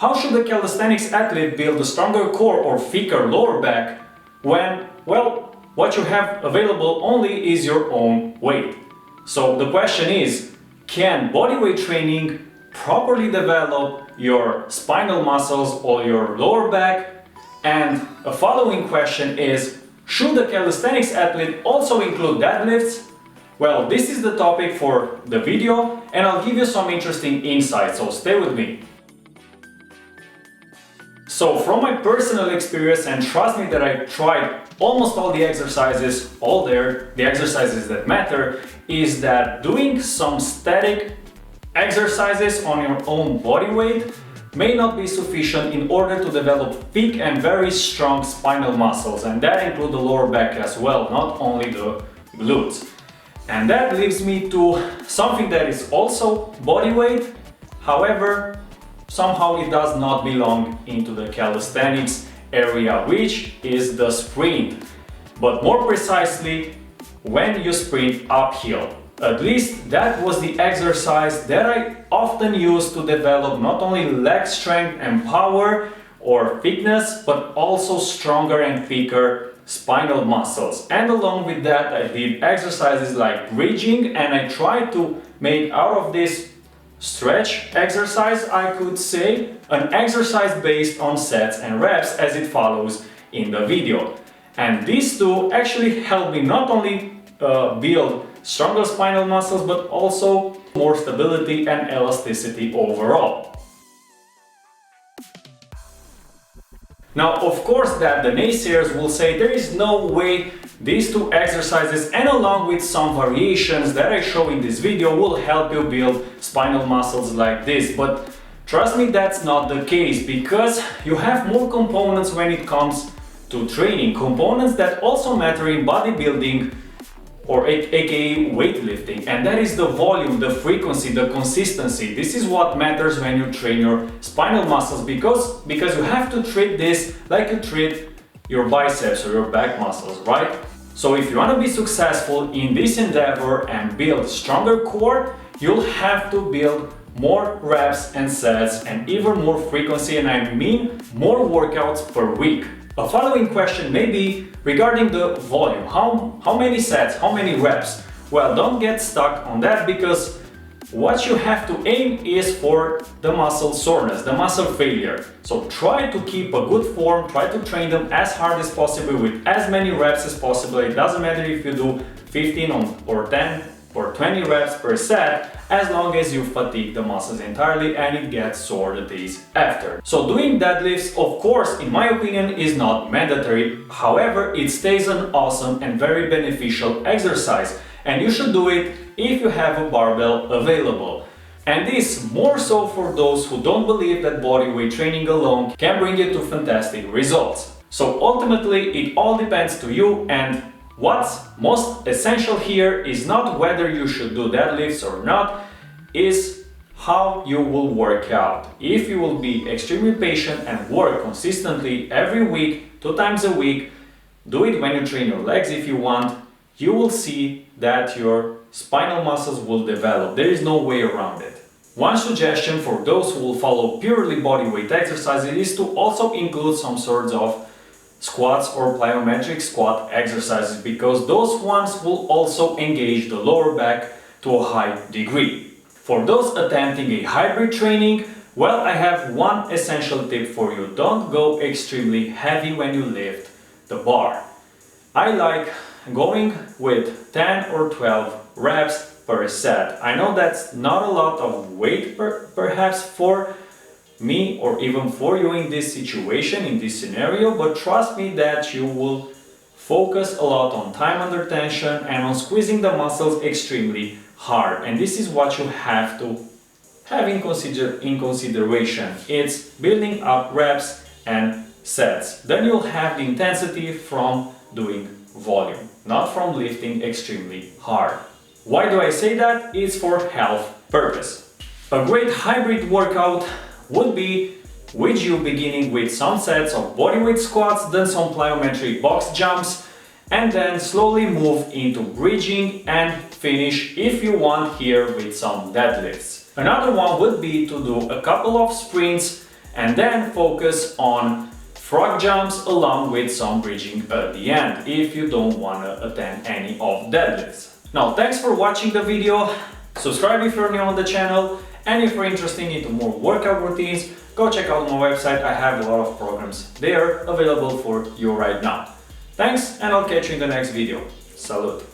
How should a calisthenics athlete build a stronger core or thicker lower back when, well, what you have available only is your own weight? So the question is, can bodyweight training properly develop your spinal muscles or your lower back? And a following question is, should a calisthenics athlete also include deadlifts? Well, this is the topic for the video and I'll give you some interesting insights, so stay with me. So from my personal experience, and trust me that I tried almost all the exercises, the exercises that matter, is that doing some static exercises on your own body weight may not be sufficient in order to develop thick and very strong spinal muscles, and that includes the lower back as well, not only the glutes. And that leads me to something that is also body weight, however, somehow it does not belong into the calisthenics area, which is the sprint. But more precisely, when you sprint uphill. At least that was the exercise that I often use to develop not only leg strength and power or thickness, but also stronger and thicker spinal muscles. And along with that, I did exercises like bridging, and I tried to make out of this stretch exercise, I could say, an exercise based on sets and reps as it follows in the video. And these two actually help me not only build stronger spinal muscles, but also more stability and elasticity overall. Now, of course, that the naysayers will say there is no way these two exercises, and along with some variations that I show in this video, will help you build spinal muscles like this. But trust me, that's not the case, because you have more components when it comes to training, components that also matter in bodybuilding or aka weightlifting, and that is the volume, the frequency, the consistency. This is what matters when you train your spinal muscles, because you have to treat this like you treat your biceps or your back muscles, right? So if you want to be successful in this endeavor and build stronger core, you'll have to build more reps and sets and even more frequency, and I mean more workouts per week. A following question may be regarding the volume. How many sets, how many reps? Well, don't get stuck on that, because what you have to aim is for the muscle soreness, the muscle failure. So try to keep a good form, try to train them as hard as possible with as many reps as possible. It doesn't matter if you do 15 or 10 or 20 reps per set, as long as you fatigue the muscles entirely and it gets sore the days after. So doing deadlifts, of course, in my opinion, is not mandatory. However, it stays an awesome and very beneficial exercise, and you should do it if you have a barbell available. And this more so for those who don't believe that bodyweight training alone can bring you to fantastic results. So ultimately, it all depends to you, and what's most essential here is not whether you should do deadlifts or not, is how you will work out. If you will be extremely patient and work consistently every week, 2 times a week, do it when you train your legs if you want, you will see that your spinal muscles will develop. There is no way around it. One suggestion for those who will follow purely bodyweight exercises is to also include some sorts of squats or plyometric squat exercises, because those ones will also engage the lower back to a high degree. For those attempting a hybrid training, well, I have one essential tip for you. Don't go extremely heavy when you lift the bar. I like going with 10 or 12 reps per set. I know that's not a lot of weight perhaps for me or even for you in this situation, in this scenario, but trust me that you will focus a lot on time under tension and on squeezing the muscles extremely hard. And this is what you have to have in consideration. It's building up reps and sets. Then you'll have the intensity from doing volume, not from lifting extremely hard. Why do I say that? It's for health purpose. A great hybrid workout would be with you beginning with some sets of bodyweight squats, then some plyometric box jumps, and then slowly move into bridging and finish, if you want, here with some deadlifts. Another one would be to do a couple of sprints and then focus on frog jumps along with some bridging at the end if you don't want to attend any of deadlifts. Now, thanks for watching the video. Subscribe if you're new on the channel, and if you're interested into more workout routines, go check out my website. I have a lot of programs there available for you right now. Thanks, and I'll catch you in the next video. Salute!